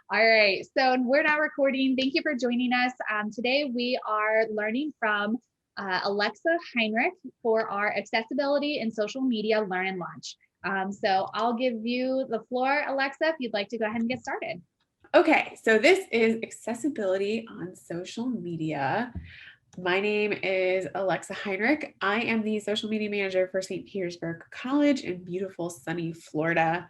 All right, so we're now recording. Thank you for joining us. Today we are learning from Alexa Heinrich for our accessibility and social media learn and launch. So I'll give you the floor, Alexa, if you'd like to go ahead and get started. Okay, so this is accessibility on social media. My name is Alexa Heinrich. I am the social media manager for St. Petersburg College in beautiful sunny Florida.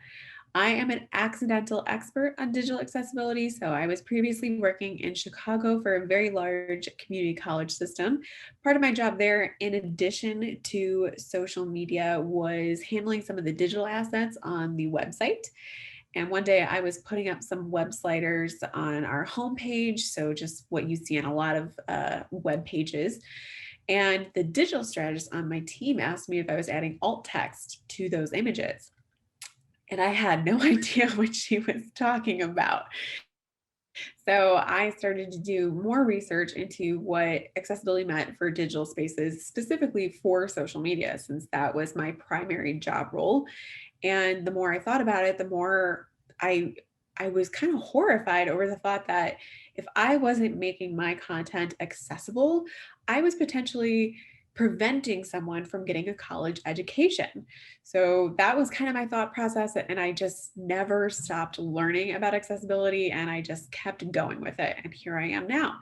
I am an accidental expert on digital accessibility. So I was previously working in Chicago for a very large community college system. Part of my job there, in addition to social media, was handling some of the digital assets on the website. And one day I was putting up some web sliders on our homepage. So just what you see on a lot of web pages. And the digital strategist on my team asked me if I was adding alt text to those images. And I had no idea what she was talking about. So I started to do more research into what accessibility meant for digital spaces, specifically for social media, since that was my primary job role. And the more I thought about it, the more I was kind of horrified over the thought that if I wasn't making my content accessible, I was potentially preventing someone from getting a college education. So that was kind of my thought process. And I just never stopped learning about accessibility and I just kept going with it. And here I am now.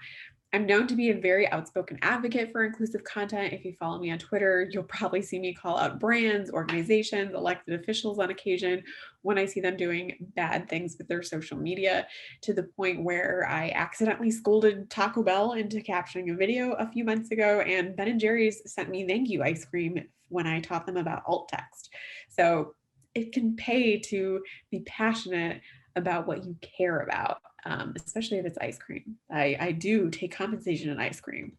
I'm known to be a very outspoken advocate for inclusive content. If you follow me on Twitter, you'll probably see me call out brands, organizations, elected officials on occasion when I see them doing bad things with their social media, to the point where I accidentally scolded Taco Bell into captioning a video a few months ago, and Ben & Jerry's sent me thank you ice cream when I taught them about alt text. So it can pay to be passionate about what you care about, especially if it's ice cream. I do take compensation in ice cream.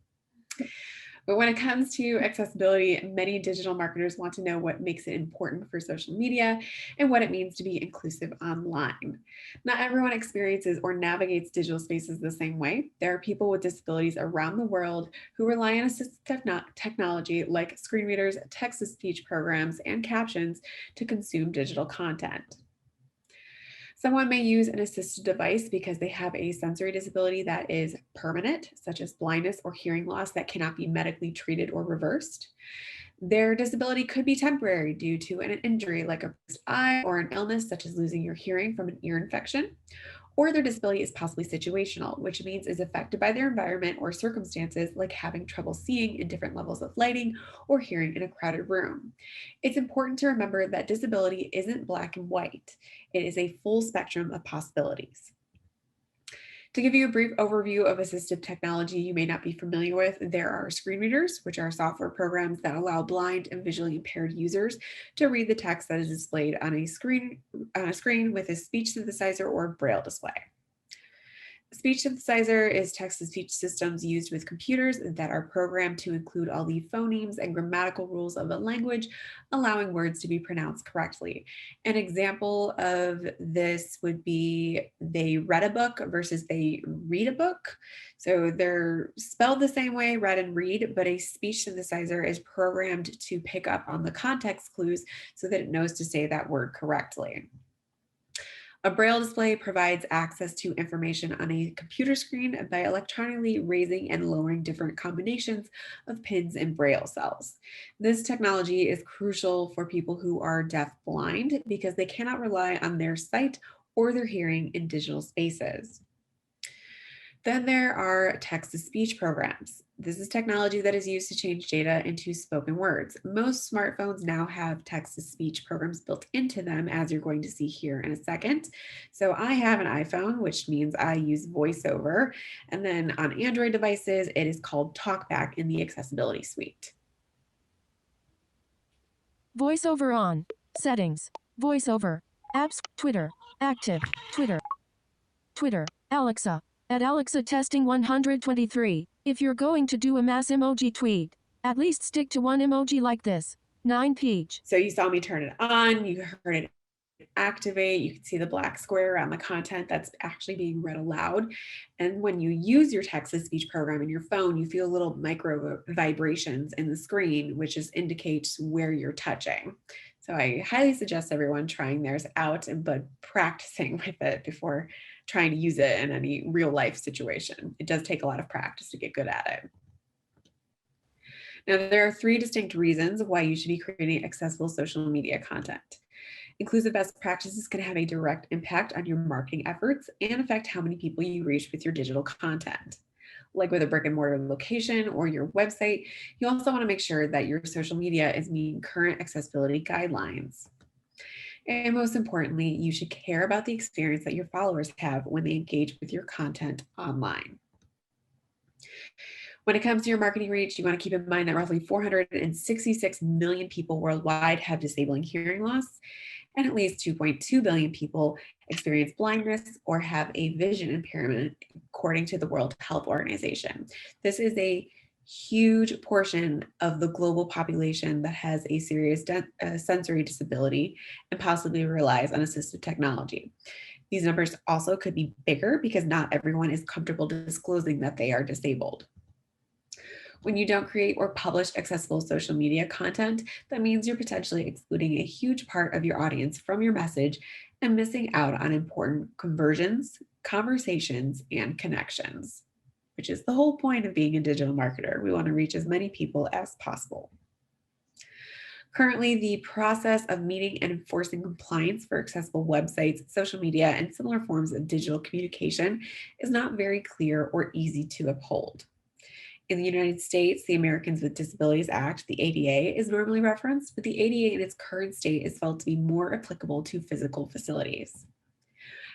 But when it comes to accessibility, many digital marketers want to know what makes it important for social media and what it means to be inclusive online. Not everyone experiences or navigates digital spaces the same way. There are people with disabilities around the world who rely on assistive technology like screen readers, text-to-speech programs, and captions to consume digital content. Someone may use an assistive device because they have a sensory disability that is permanent, such as blindness or hearing loss that cannot be medically treated or reversed. Their disability could be temporary due to an injury like a bruised eye or an illness such as losing your hearing from an ear infection. Or their disability is possibly situational, which means is affected by their environment or circumstances, like having trouble seeing in different levels of lighting or hearing in a crowded room. It's important to remember that disability isn't black and white. It is a full spectrum of possibilities. To give you a brief overview of assistive technology you may not be familiar with, there are screen readers, which are software programs that allow blind and visually impaired users to read the text that is displayed on a screen with a speech synthesizer or braille display. Speech synthesizer is text-to-speech systems used with computers that are programmed to include all the phonemes and grammatical rules of a language, allowing words to be pronounced correctly. An example of this would be they read a book versus they read a book. So they're spelled the same way, read and read, but a speech synthesizer is programmed to pick up on the context clues so that it knows to say that word correctly. A braille display provides access to information on a computer screen by electronically raising and lowering different combinations of pins and braille cells. This technology is crucial for people who are deaf-blind because they cannot rely on their sight or their hearing in digital spaces. Then there are text-to-speech programs. This is technology that is used to change data into spoken words. Most smartphones now have text-to-speech programs built into them, as you're going to see here in a second. So I have an iPhone, which means I use VoiceOver. And then on Android devices, it is called TalkBack in the accessibility suite. VoiceOver on. Settings. VoiceOver. Apps. Twitter. Active. Twitter. Alexa. At Alexa testing 123. If you're going to do a mass emoji tweet, at least stick to one emoji like this. 9 page. So you saw me turn it on, you heard it activate, you can see the black square around the content that's actually being read aloud. And when you use your text-to-speech program in your phone, you feel little micro vibrations in the screen, which just indicates where you're touching. So I highly suggest everyone trying theirs out, but practicing with it before trying to use it in any real life situation. It does take a lot of practice to get good at it. Now, there are 3 distinct reasons why you should be creating accessible social media content. Inclusive best practices can have a direct impact on your marketing efforts and affect how many people you reach with your digital content. Like with a brick and mortar location or your website, you also want to make sure that your social media is meeting current accessibility guidelines. And most importantly, you should care about the experience that your followers have when they engage with your content online. When it comes to your marketing reach, you want to keep in mind that roughly 466 million people worldwide have disabling hearing loss, and at least 2.2 billion people experience blindness or have a vision impairment, according to the World Health Organization. This is a huge portion of the global population that has a serious sensory disability and possibly relies on assistive technology. These numbers also could be bigger because not everyone is comfortable disclosing that they are disabled. When you don't create or publish accessible social media content, that means you're potentially excluding a huge part of your audience from your message and missing out on important conversions, conversations, and connections, which is the whole point of being a digital marketer. We want to reach as many people as possible. Currently, the process of meeting and enforcing compliance for accessible websites, social media, and similar forms of digital communication is not very clear or easy to uphold. In the United States, the Americans with Disabilities Act, the ADA, is normally referenced, but the ADA in its current state is felt to be more applicable to physical facilities.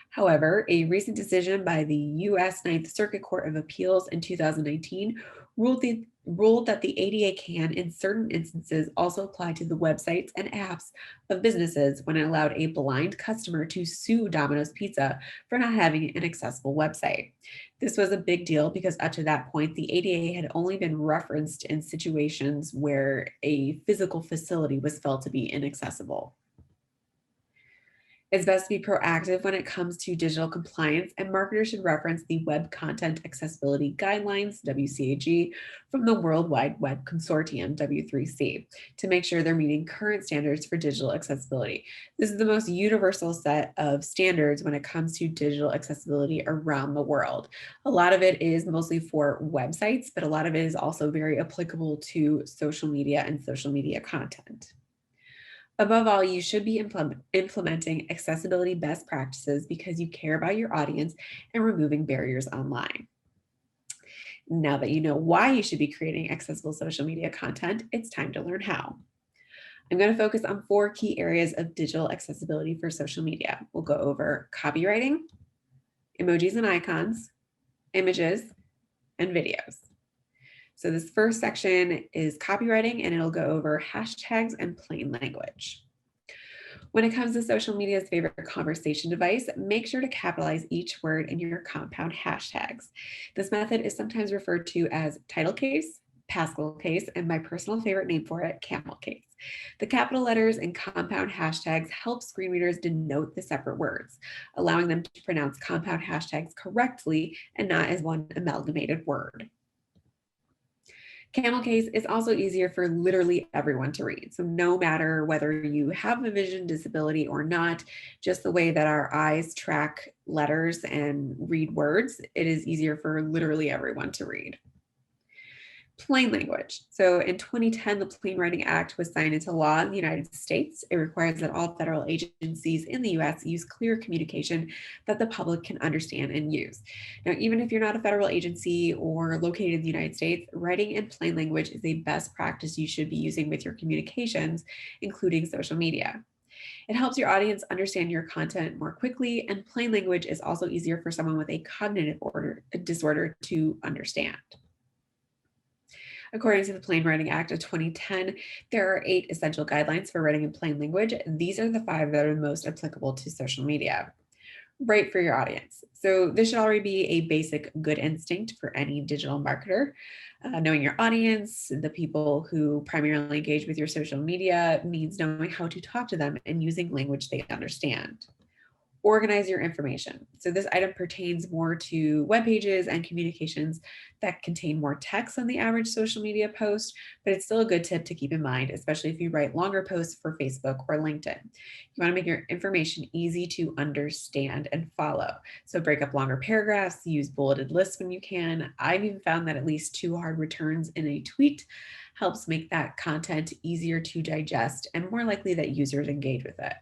However, a recent decision by the U.S. Ninth Circuit Court of Appeals in 2019 ruled that the ADA can, in certain instances, also apply to the websites and apps of businesses when it allowed a blind customer to sue Domino's Pizza for not having an accessible website. This was a big deal because up to that point, the ADA had only been referenced in situations where a physical facility was felt to be inaccessible. It's best to be proactive when it comes to digital compliance, and marketers should reference the Web Content Accessibility Guidelines, WCAG, from the World Wide Web Consortium, W3C, to make sure they're meeting current standards for digital accessibility. This is the most universal set of standards when it comes to digital accessibility around the world. A lot of it is mostly for websites, but a lot of it is also very applicable to social media and social media content. Above all, you should be implementing accessibility best practices because you care about your audience and removing barriers online. Now that you know why you should be creating accessible social media content, it's time to learn how. I'm going to focus on 4 key areas of digital accessibility for social media. We'll go over copywriting, emojis and icons, images, and videos. So this first section is copywriting, and it'll go over hashtags and plain language. When it comes to social media's favorite conversation device, make sure to capitalize each word in your compound hashtags. This method is sometimes referred to as title case, Pascal case, and my personal favorite name for it, camel case. The capital letters and compound hashtags help screen readers denote the separate words, allowing them to pronounce compound hashtags correctly and not as one amalgamated word. Camel case is also easier for literally everyone to read. So no matter whether you have a vision disability or not, just the way that our eyes track letters and read words, it is easier for literally everyone to read. Plain language. So in 2010, the Plain Writing Act was signed into law in the United States. It requires that all federal agencies in the US use clear communication that the public can understand and use. Now, even if you're not a federal agency or located in the United States, writing in plain language is a best practice you should be using with your communications, including social media. It helps your audience understand your content more quickly, and plain language is also easier for someone with a cognitive disorder to understand. According to the Plain Writing Act of 2010, there are 8 essential guidelines for writing in plain language. These are the 5 that are most applicable to social media. Write for your audience. So this should already be a basic good instinct for any digital marketer. Knowing your audience, the people who primarily engage with your social media, means knowing how to talk to them and using language they understand. Organize your information. So this item pertains more to web pages and communications that contain more text than the average social media post, but it's still a good tip to keep in mind, especially if you write longer posts for Facebook or LinkedIn. You want to make your information easy to understand and follow. So break up longer paragraphs, use bulleted lists when you can. I've even found that at least 2 hard returns in a tweet helps make that content easier to digest and more likely that users engage with it.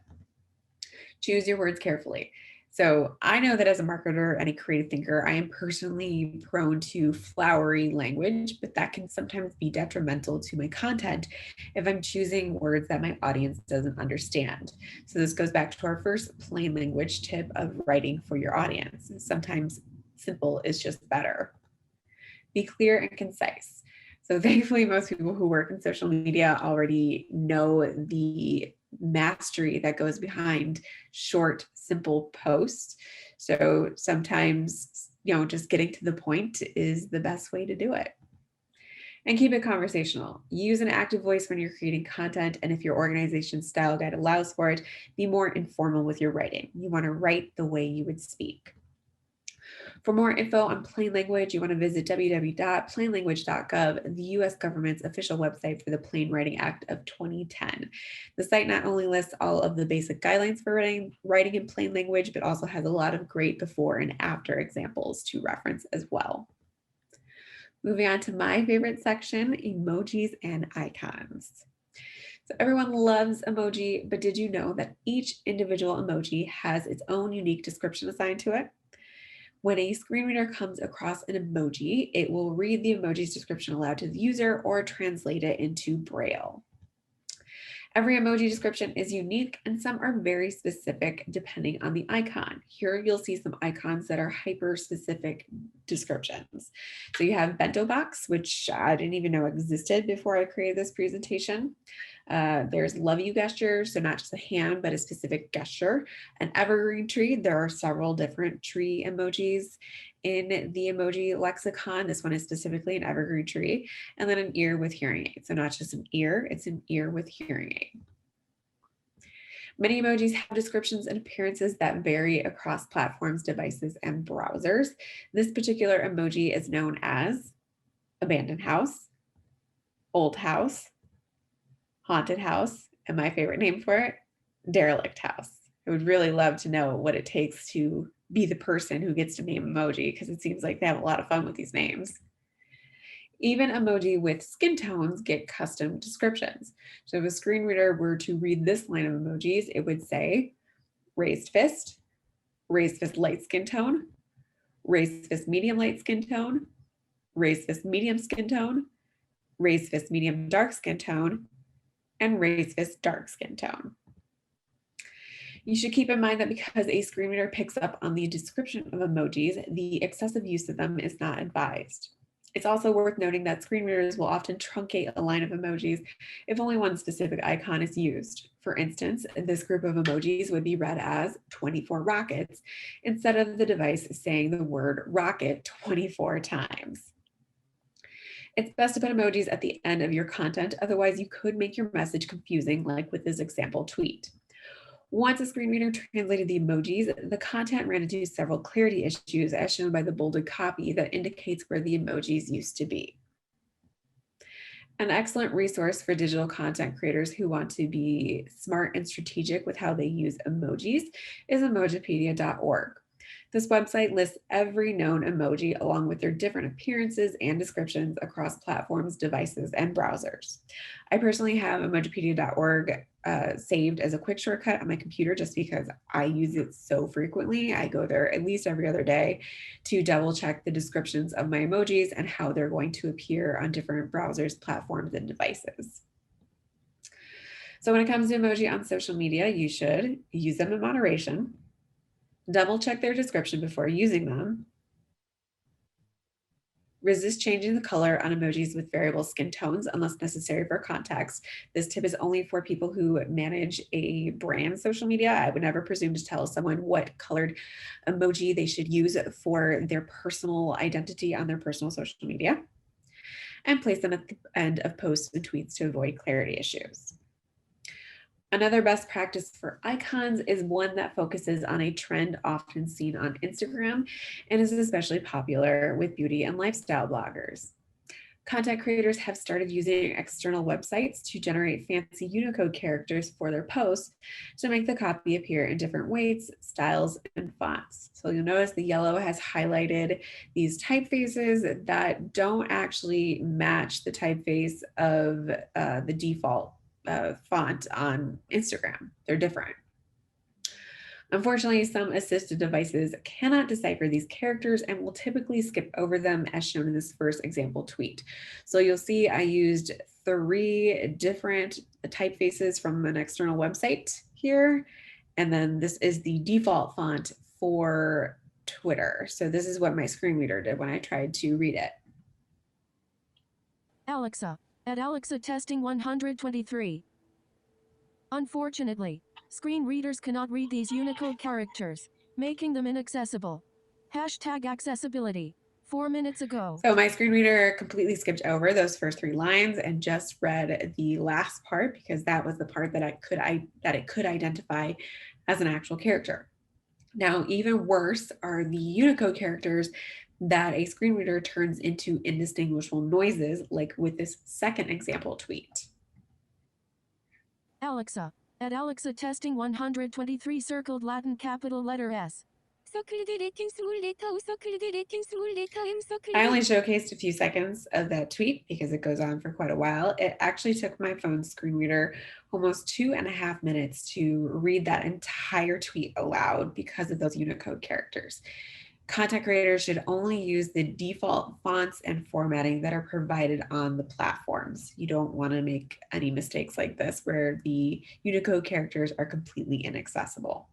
Choose your words carefully. So I know that as a marketer and a creative thinker, I am personally prone to flowery language, but that can sometimes be detrimental to my content if I'm choosing words that my audience doesn't understand. So this goes back to our first plain language tip of writing for your audience. Sometimes simple is just better. Be clear and concise. So thankfully, most people who work in social media already know the mastery that goes behind short, simple posts. So sometimes, just getting to the point is the best way to do it. And keep it conversational. Use an active voice when you're creating content. And if your organization's style guide allows for it, be more informal with your writing. You want to write the way you would speak. For more info on plain language, you want to visit www.plainlanguage.gov, the US government's official website for the Plain Writing Act of 2010. The site not only lists all of the basic guidelines for writing in plain language, but also has a lot of great before and after examples to reference as well. Moving on to my favorite section, emojis and icons. So everyone loves emoji, but did you know that each individual emoji has its own unique description assigned to it? When a screen reader comes across an emoji, it will read the emoji's description aloud to the user or translate it into Braille. Every emoji description is unique and some are very specific depending on the icon. Here you'll see some icons that are hyper-specific descriptions. So you have bento box, which I didn't even know existed before I created this presentation. There's love you gesture, so not just a hand, but a specific gesture. An evergreen tree, there are several different tree emojis in the emoji lexicon. This one is specifically an evergreen tree. And then an ear with hearing aid. So not just an ear, it's an ear with hearing aid. Many emojis have descriptions and appearances that vary across platforms, devices, and browsers. This particular emoji is known as abandoned house, old house, haunted house, and my favorite name for it, derelict house. I would really love to know what it takes to be the person who gets to name emoji, because it seems like they have a lot of fun with these names. Even emoji with skin tones get custom descriptions. So if a screen reader were to read this line of emojis, it would say raised fist light skin tone, raised fist medium light skin tone, raised fist medium skin tone, raised fist medium dark skin tone, and raised fist dark skin tone. You should keep in mind that because a screen reader picks up on the description of emojis, the excessive use of them is not advised. It's also worth noting that screen readers will often truncate a line of emojis if only one specific icon is used. For instance, this group of emojis would be read as 24 rockets instead of the device saying the word rocket 24 times. It's best to put emojis at the end of your content, otherwise you could make your message confusing, like with this example tweet. Once a screen reader translated the emojis, the content ran into several clarity issues as shown by the bolded copy that indicates where the emojis used to be. An excellent resource for digital content creators who want to be smart and strategic with how they use emojis is emojipedia.org. This website lists every known emoji along with their different appearances and descriptions across platforms, devices, and browsers. I personally have emojipedia.org saved as a quick shortcut on my computer just because I use it so frequently. I go there at least every other day to double check the descriptions of my emojis and how they're going to appear on different browsers, platforms, and devices. So when it comes to emoji on social media, you should use them in moderation. Double check their description before using them. Resist changing the color on emojis with variable skin tones unless necessary for context. This tip is only for people who manage a brand social media. I would never presume to tell someone what colored emoji they should use for their personal identity on their personal social media. And place them at the end of posts and tweets to avoid clarity issues. Another best practice for icons is one that focuses on a trend often seen on Instagram and is especially popular with beauty and lifestyle bloggers. Content creators have started using external websites to generate fancy Unicode characters for their posts to make the copy appear in different weights, styles, and fonts. So you'll notice the yellow has highlighted these typefaces that don't actually match the typeface of the default font on Instagram. They're different. Unfortunately, some assistive devices cannot decipher these characters and will typically skip over them as shown in this first example tweet. So you'll see I used 3 different typefaces from an external website here. And then this is the default font for Twitter. So this is what my screen reader did when I tried to read it. Alexa. At Alexa testing 123. Unfortunately, screen readers cannot read these Unicode characters, making them inaccessible. Hashtag accessibility. 4 minutes ago. So my screen reader completely skipped over those first 3 lines and just read the last part because that was the part that it could identify as an actual character. Now, even worse are the Unicode characters that a screen reader turns into indistinguishable noises, like with this second example tweet. Alexa. At Alexa testing 123 circled Latin capital letter S. I only showcased a few seconds of that tweet because it goes on for quite a while. It actually took my phone's screen reader almost 2.5 minutes to read that entire tweet aloud because of those Unicode characters. Content creators should only use the default fonts and formatting that are provided on the platforms. You don't want to make any mistakes like this where the Unicode characters are completely inaccessible.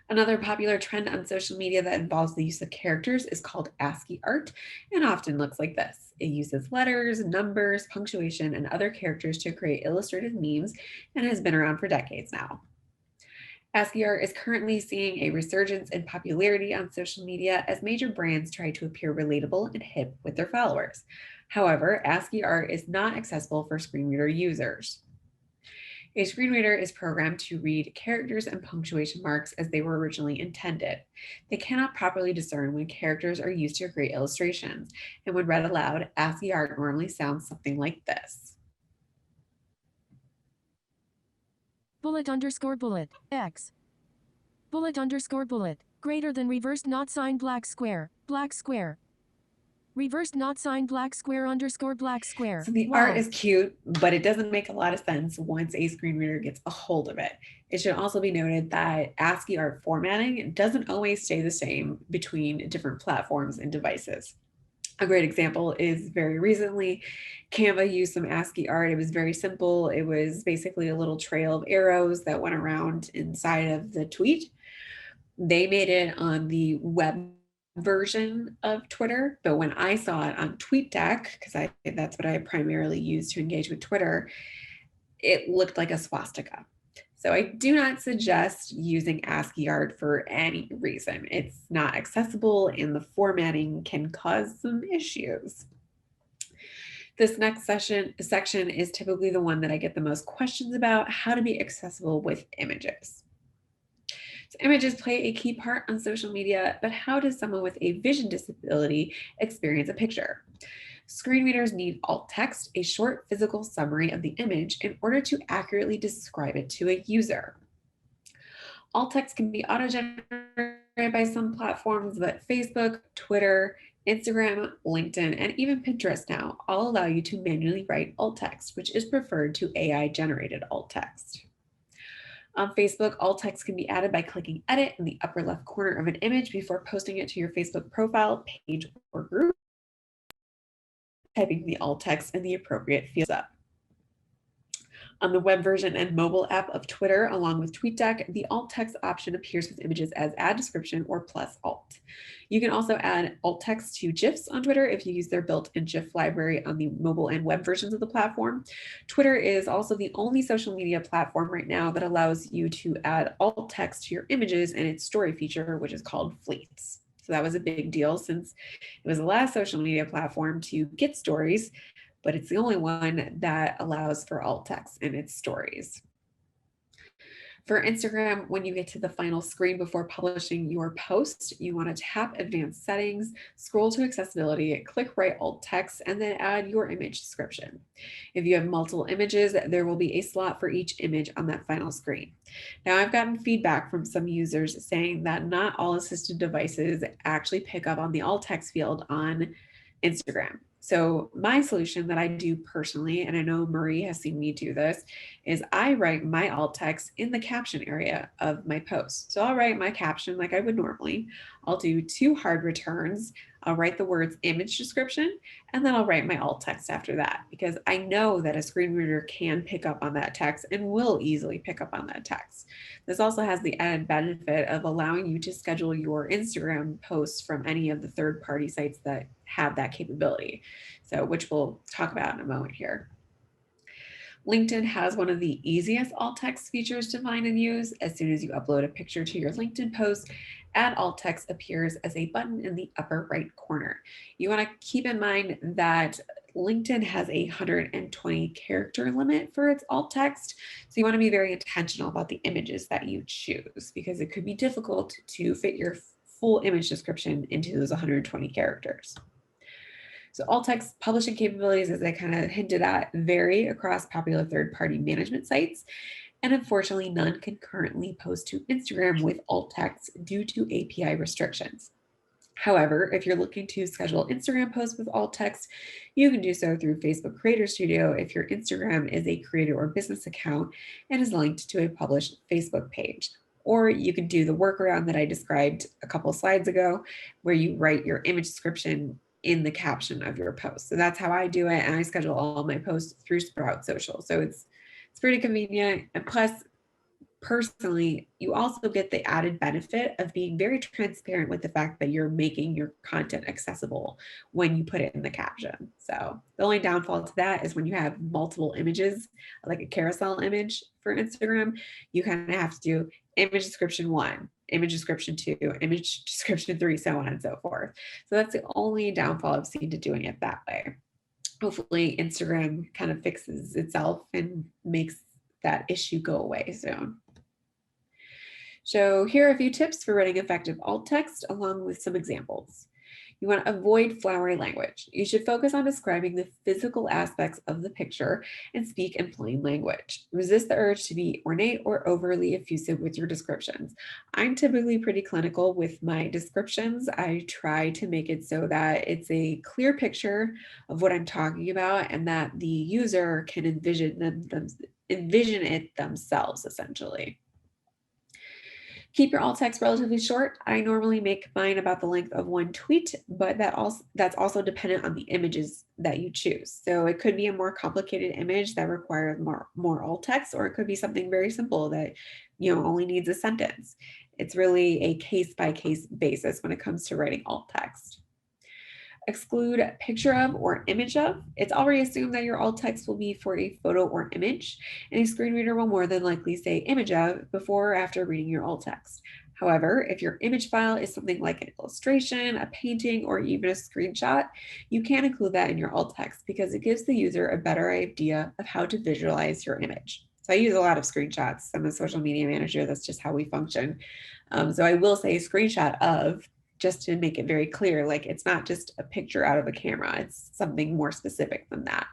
Another popular trend on social media that involves the use of characters is called ASCII art and often looks like this. It uses letters, numbers, punctuation, and other characters to create illustrative memes and has been around for decades now. ASCII art is currently seeing a resurgence in popularity on social media as major brands try to appear relatable and hip with their followers. However, ASCII art is not accessible for screen reader users. A screen reader is programmed to read characters and punctuation marks as they were originally intended. They cannot properly discern when characters are used to create illustrations, and when read aloud, ASCII art normally sounds something like this. Bullet underscore bullet, X. Bullet underscore bullet, greater than reversed not sign black square, reversed not sign black square underscore black square. So the Wow. art is cute, but it doesn't make a lot of sense once a screen reader gets a hold of it. It should also be noted that ASCII art formatting doesn't always stay the same between different platforms and devices. A great example is very recently, Canva used some ASCII art. It was very simple. It was basically a little trail of arrows that went around inside of the tweet. They made it on the web version of Twitter, but when I saw it on TweetDeck, because that's what I primarily use to engage with Twitter, it looked like a swastika. So I do not suggest using ASCII art for any reason. It's not accessible and the formatting can cause some issues. This next section is typically the one that I get the most questions about: how to be accessible with images. So images play a key part on social media, but how does someone with a vision disability experience a picture? Screen readers need alt text, a short physical summary of the image, in order to accurately describe it to a user. Alt text can be auto-generated by some platforms, but Facebook, Twitter, Instagram, LinkedIn, and even Pinterest now all allow you to manually write alt text, which is preferred to AI-generated alt text. On Facebook, alt text can be added by clicking edit in the upper left corner of an image before posting it to your Facebook profile, page, or group, typing the alt text in the appropriate fields up. On the web version and mobile app of Twitter, along with TweetDeck, the alt text option appears with images as add description or plus alt. You can also add alt text to GIFs on Twitter if you use their built-in GIF library on the mobile and web versions of the platform. Twitter is also the only social media platform right now that allows you to add alt text to your images in its story feature, which is called Fleets. So that was a big deal since it was the last social media platform to get stories, but it's the only one that allows for alt text in its stories. For Instagram, when you get to the final screen before publishing your post, you want to tap Advanced Settings, scroll to Accessibility, click Write Alt Text, and then add your image description. If you have multiple images, there will be a slot for each image on that final screen. Now, I've gotten feedback from some users saying that not all assisted devices actually pick up on the alt text field on Instagram. So my solution that I do personally, and I know Marie has seen me do this, is I write my alt text in the caption area of my post. So I'll write my caption like I would normally. I'll do 2 hard returns. I'll write the words image description, and then I'll write my alt text after that, because I know that a screen reader can pick up on that text and will easily pick up on that text. This also has the added benefit of allowing you to schedule your Instagram posts from any of the third-party sites that have that capability. So, which we'll talk about in a moment here. LinkedIn has one of the easiest alt text features to find and use. As soon as you upload a picture to your LinkedIn post, add alt text appears as a button in the upper right corner. You want to keep in mind that LinkedIn has a 120 character limit for its alt text. So you want to be very intentional about the images that you choose, because it could be difficult to fit your full image description into those 120 characters. So alt text publishing capabilities, as I kind of hinted at, vary across popular third-party management sites. And unfortunately, none can currently post to Instagram with alt text due to API restrictions. However, if you're looking to schedule Instagram posts with alt text, you can do so through Facebook Creator Studio if your Instagram is a creator or business account and is linked to a published Facebook page. Or you can do the workaround that I described a couple slides ago, where you write your image description in the caption of your post. So that's how I do it. And I schedule all my posts through Sprout Social. So it's pretty convenient. And plus, personally, you also get the added benefit of being very transparent with the fact that you're making your content accessible when you put it in the caption. So the only downfall to that is when you have multiple images, like a carousel image for Instagram, you kind of have to do image description 1, image description 2, image description 3, so on and so forth. So that's the only downfall I've seen to doing it that way. Hopefully Instagram kind of fixes itself and makes that issue go away soon. So here are a few tips for writing effective alt text along with some examples. You want to avoid flowery language. You should focus on describing the physical aspects of the picture and speak in plain language. Resist the urge to be ornate or overly effusive with your descriptions. I'm typically pretty clinical with my descriptions. I try to make it so that it's a clear picture of what I'm talking about and that the user can envision it themselves, essentially. Keep your alt text relatively short. I normally make mine about the length of 1 tweet, but that's also dependent on the images that you choose. So it could be a more complicated image that requires more alt text, or it could be something very simple that only needs a sentence. It's really a case-by-case basis when it comes to writing alt text. Exclude picture of or image of. It's already assumed that your alt text will be for a photo or image, and a screen reader will more than likely say image of before or after reading your alt text. However, if your image file is something like an illustration, a painting, or even a screenshot, you can include that in your alt text because it gives the user a better idea of how to visualize your image. So I use a lot of screenshots. I'm a social media manager. That's just how we function. So I will say screenshot of, just to make it very clear, like it's not just a picture out of a camera, it's something more specific than that.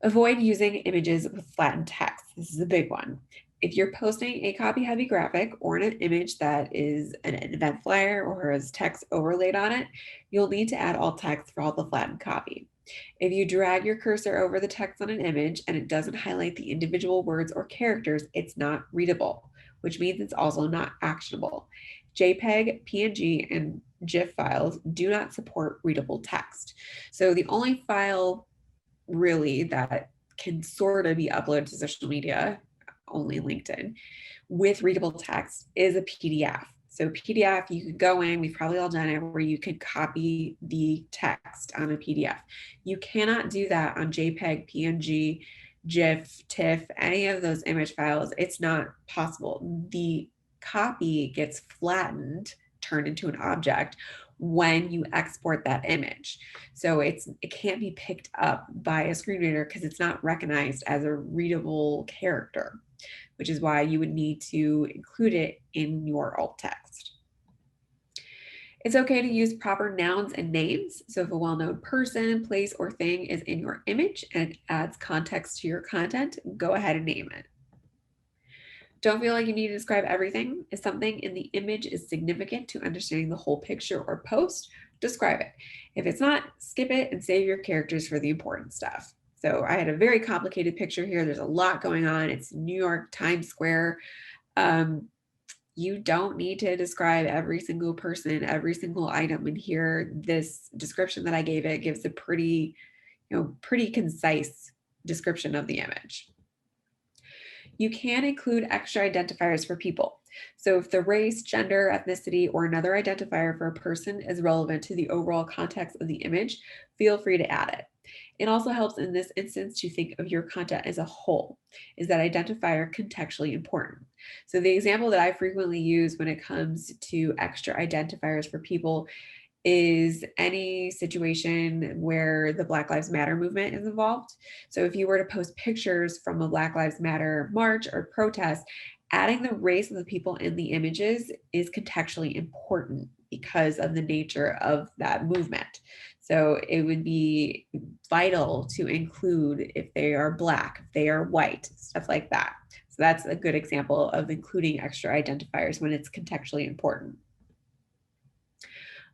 Avoid using images with flattened text. This is a big one. If you're posting a copy-heavy graphic or an image that is an event flyer or has text overlaid on it, you'll need to add alt text for all the flattened copy. If you drag your cursor over the text on an image and it doesn't highlight the individual words or characters, it's not readable, which means it's also not actionable. JPEG, PNG, and GIF files do not support readable text. So the only file really that can sort of be uploaded to social media, only LinkedIn, with readable text is a PDF. So PDF, you could go in, we've probably all done it, where you could copy the text on a PDF. You cannot do that on JPEG, PNG, GIF, TIFF, any of those image files. It's not possible. The copy gets flattened, turned into an object when you export that image. So it can't be picked up by a screen reader because it's not recognized as a readable character. which is why you would need to include it in your alt text. It's okay to use proper nouns and names. So if a well-known person, place, or thing is in your image and it adds context to your content, go ahead and name it. Don't feel like you need to describe everything. If something in the image is significant to understanding the whole picture or post, describe it. If it's not, skip it and save your characters for the important stuff. So I had a very complicated picture here. There's a lot going on. It's New York, Times Square. You don't need to describe every single person, every single item in here. This description that I gave it gives a pretty concise description of the image. You can include extra identifiers for people. So if the race, gender, ethnicity, or another identifier for a person is relevant to the overall context of the image, feel free to add it. It also helps in this instance to think of your content as a whole. Is that identifier contextually important? So the example that I frequently use when it comes to extra identifiers for people is any situation where the Black Lives Matter movement is involved. So if you were to post pictures from a Black Lives Matter march or protest, adding the race of the people in the images is contextually important because of the nature of that movement. So it would be vital to include if they are Black, if they are white, stuff like that. So that's a good example of including extra identifiers when it's contextually important.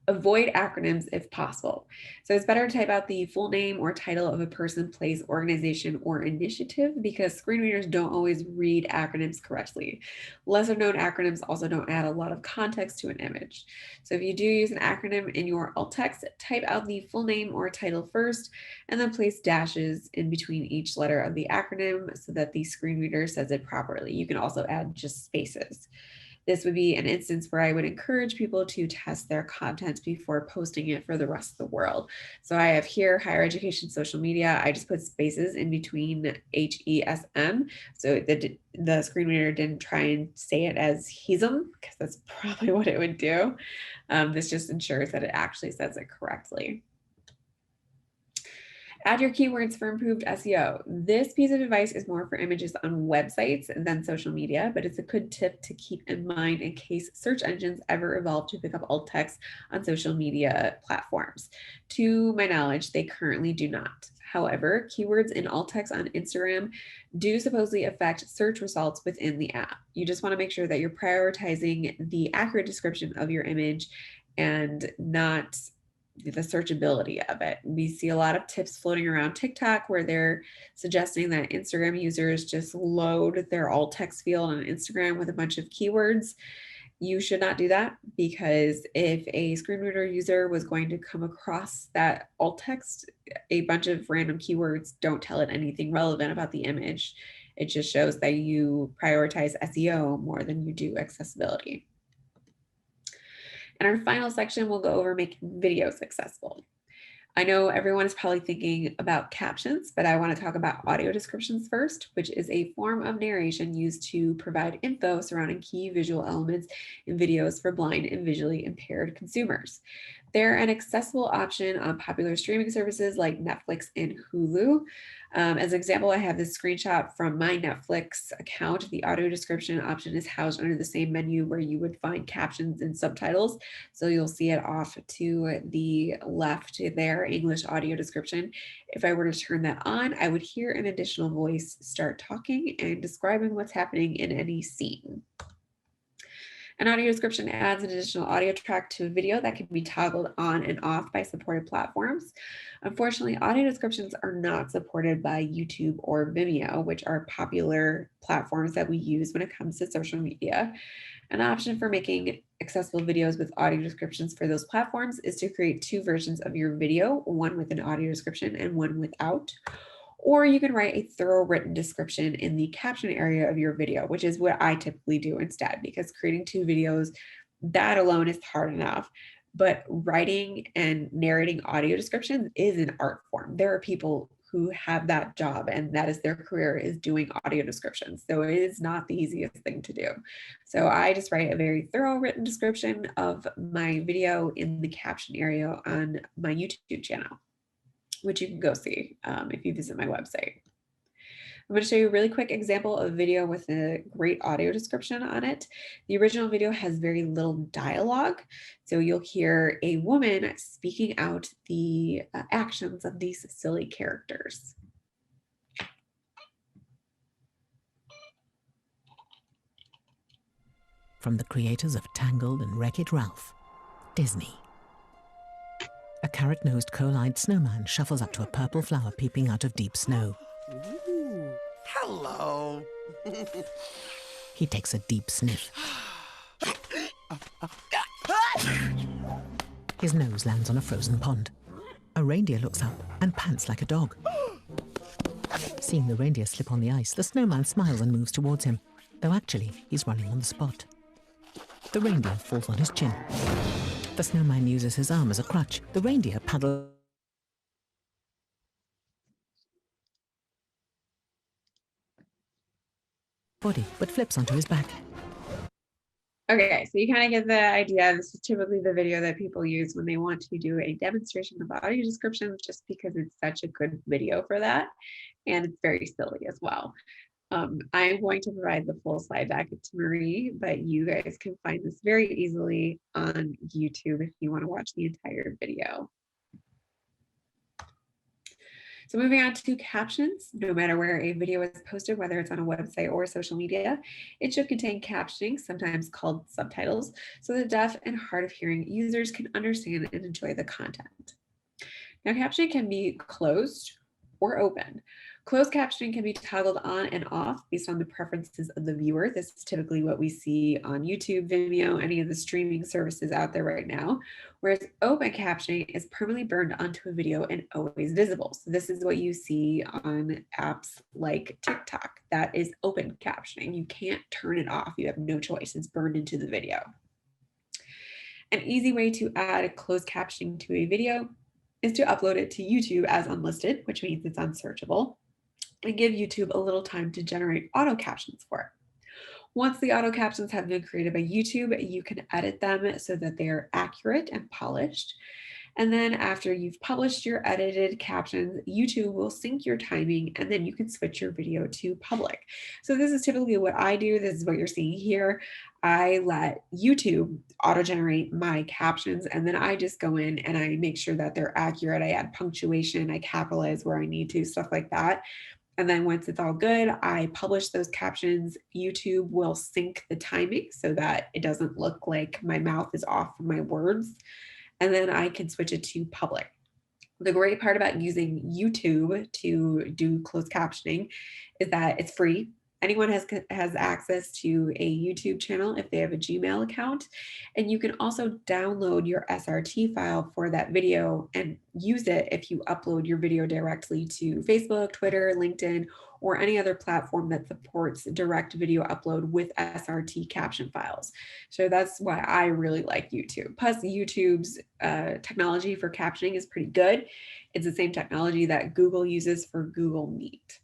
Avoid acronyms if possible. So it's better to type out the full name or title of a person, place, organization, or initiative because screen readers don't always read acronyms correctly. Lesser known acronyms also don't add a lot of context to an image. So if you do use an acronym in your alt text, type out the full name or title first, and then place dashes in between each letter of the acronym so that the screen reader says it properly. You can also add just spaces. This would be an instance where I would encourage people to test their content before posting it for the rest of the world. So I have here higher education social media. I just put spaces in between HESM. So the screen reader didn't try and say it as HESM because that's probably what it would do. This just ensures that it actually says it correctly. Add your keywords for improved SEO. This piece of advice is more for images on websites than social media, but it's a good tip to keep in mind in case search engines ever evolve to pick up alt text on social media platforms. To my knowledge, they currently do not. However, keywords in alt text on Instagram do supposedly affect search results within the app. You just want to make sure that you're prioritizing the accurate description of your image and not the searchability of it. We see a lot of tips floating around TikTok where they're suggesting that Instagram users just load their alt text field on Instagram with a bunch of keywords. You should not do that because if a screen reader user was going to come across that alt text, a bunch of random keywords don't tell it anything relevant about the image. It just shows that you prioritize SEO more than you do accessibility. In our final section, we'll go over making videos accessible. I know everyone is probably thinking about captions, but I want to talk about audio descriptions first, which is a form of narration used to provide info surrounding key visual elements in videos for blind and visually impaired consumers. They're an accessible option on popular streaming services like Netflix and Hulu. As an example, I have this screenshot from my Netflix account. The audio description option is housed under the same menu where you would find captions and subtitles. So you'll see it off to the left there, English audio description. If I were to turn that on, I would hear an additional voice start talking and describing what's happening in any scene. An audio description adds an additional audio track to a video that can be toggled on and off by supported platforms. Unfortunately, audio descriptions are not supported by YouTube or Vimeo, which are popular platforms that we use when it comes to social media. An option for making accessible videos with audio descriptions for those platforms is to create two versions of your video, one with an audio description and one without. Or you can write a thorough written description in the caption area of your video, which is what I typically do instead, because creating two videos, that alone is hard enough. But writing and narrating audio descriptions is an art form. There are people who have that job and that is their career, is doing audio descriptions. So it is not the easiest thing to do. So I just write a very thorough written description of my video in the caption area on my YouTube channel, which you can go see if you visit my website. I'm going to show you a really quick example of a video with a great audio description on it. The original video has very little dialogue, so you'll hear a woman speaking out the actions of these silly characters. From the creators of Tangled and Wreck-It Ralph, Disney. A carrot-nosed, coal-eyed snowman shuffles up to a purple flower peeping out of deep snow. Ooh, hello. He takes a deep sniff. His nose lands on a frozen pond. A reindeer looks up and pants like a dog. Seeing the reindeer slip on the ice, the snowman smiles and moves towards him, though actually he's running on the spot. The reindeer falls on his chin. The snowman uses his arm as a crutch. The reindeer paddles body, but flips onto his back. Okay, so you kind of get the idea. This is typically the video that people use when they want to do a demonstration of audio descriptions, just because it's such a good video for that. And it's very silly as well. I'm going to provide the full slide deck to Marie, but you guys can find this very easily on YouTube if you want to watch the entire video. So moving on to captions, no matter where a video is posted, whether it's on a website or social media, it should contain captioning, sometimes called subtitles, so that deaf and hard of hearing users can understand and enjoy the content. Now, captioning can be closed or open. Closed captioning can be toggled on and off based on the preferences of the viewer. This is typically what we see on YouTube, Vimeo, any of the streaming services out there right now. Whereas open captioning is permanently burned onto a video and always visible. So this is what you see on apps like TikTok. That is open captioning. You can't turn it off. You have no choice. It's burned into the video. An easy way to add closed captioning to a video is to upload it to YouTube as unlisted, which means it's unsearchable, and give YouTube a little time to generate auto captions for it. Once the auto captions have been created by YouTube, you can edit them so that they are accurate and polished. And then after you've published your edited captions, YouTube will sync your timing, and then you can switch your video to public. So this is typically what I do. This is what you're seeing here. I let YouTube auto-generate my captions, and then I just go in and I make sure that they're accurate. I add punctuation, I capitalize where I need to, stuff like that. And then once it's all good, I publish those captions. YouTube will sync the timing so that it doesn't look like my mouth is off from my words. And then I can switch it to public. The great part about using YouTube to do closed captioning is that it's free. Anyone has access to a YouTube channel if they have a Gmail account. And you can also download your SRT file for that video and use it if you upload your video directly to Facebook, Twitter, LinkedIn, or any other platform that supports direct video upload with SRT caption files. So that's why I really like YouTube. Plus, YouTube's technology for captioning is pretty good. It's the same technology that Google uses for Google Meet.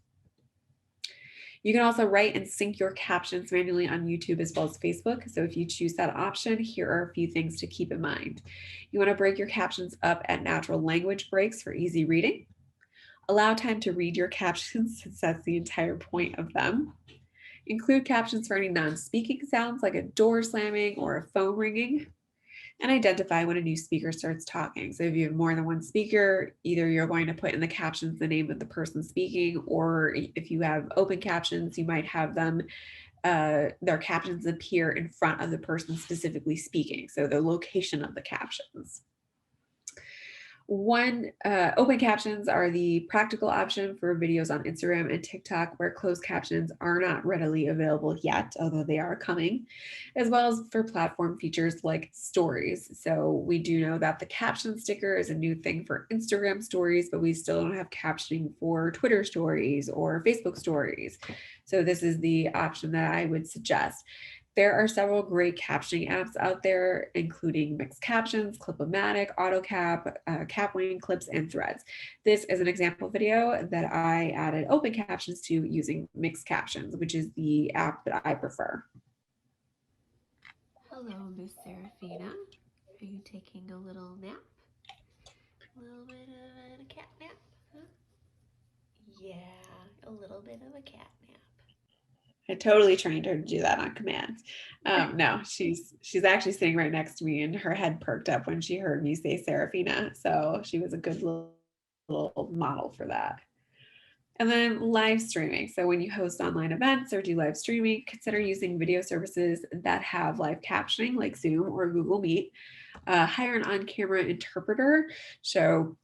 You can also write and sync your captions manually on YouTube as well as Facebook. So if you choose that option, here are a few things to keep in mind. You want to break your captions up at natural language breaks for easy reading. Allow time to read your captions, since that's the entire point of them. Include captions for any non-speaking sounds like a door slamming or a phone ringing. And identify when a new speaker starts talking. So if you have more than one speaker, either you're going to put in the captions the name of the person speaking, or if you have open captions, you might have them, their captions appear in front of the person specifically speaking. So the location of the captions. Open captions are the practical option for videos on Instagram and TikTok, where closed captions are not readily available yet, although they are coming, as well as for platform features like stories. So we do know that the caption sticker is a new thing for Instagram stories, but we still don't have captioning for Twitter stories or Facebook stories. So this is the option that I would suggest. There are several great captioning apps out there, including Mixed Captions, Clip-O-Matic, AutoCap, Capwing, Clips, and Threads. This is an example video that I added open captions to using Mixed Captions, which is the app that I prefer. Hello, Miss Serafina. Are you taking a little nap? A little bit of a cat nap? Huh? Yeah, a little bit of a cat nap. I totally trained her to do that on command. No, she's actually sitting right next to me, and her head perked up when she heard me say Serafina. So she was a good little model for that. And then live streaming. So when you host online events or do live streaming, consider using video services that have live captioning like Zoom or Google Meet. Hire an on-camera interpreter. So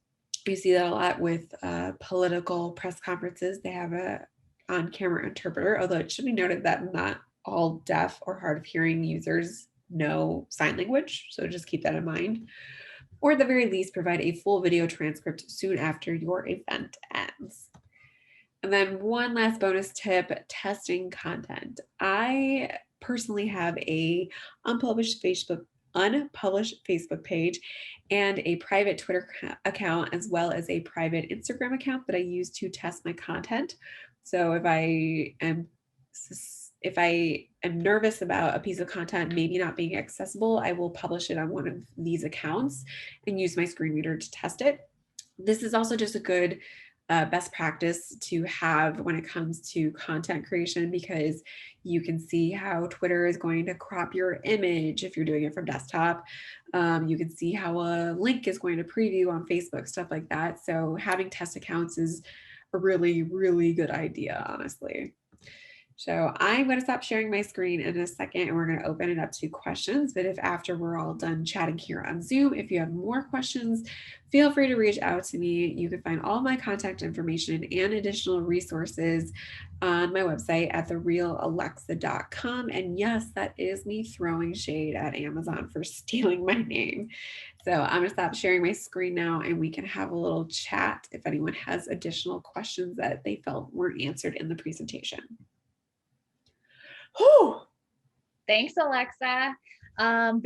we see that a lot with political press conferences. They have a on-camera interpreter, although it should be noted that not all deaf or hard of hearing users know sign language. So just keep that in mind. Or at the very least, provide a full video transcript soon after your event ends. And then one last bonus tip, testing content. I personally have a unpublished Facebook page and a private Twitter account, as well as a private Instagram account that I use to test my content. So if I am nervous about a piece of content maybe not being accessible, I will publish it on one of these accounts and use my screen reader to test it. This is also just a good best practice to have when it comes to content creation, because you can see how Twitter is going to crop your image if you're doing it from desktop. You can see how a link is going to preview on Facebook, stuff like that. So having test accounts is a really, really good idea, honestly. So I'm going to stop sharing my screen in a second, and we're going to open it up to questions. But if after we're all done chatting here on Zoom, if you have more questions, feel free to reach out to me. You can find all my contact information and additional resources on my website at therealalexa.com. And yes, that is me throwing shade at Amazon for stealing my name. So I'm going to stop sharing my screen now, and we can have a little chat if anyone has additional questions that they felt weren't answered in the presentation. Thanks, Alexa.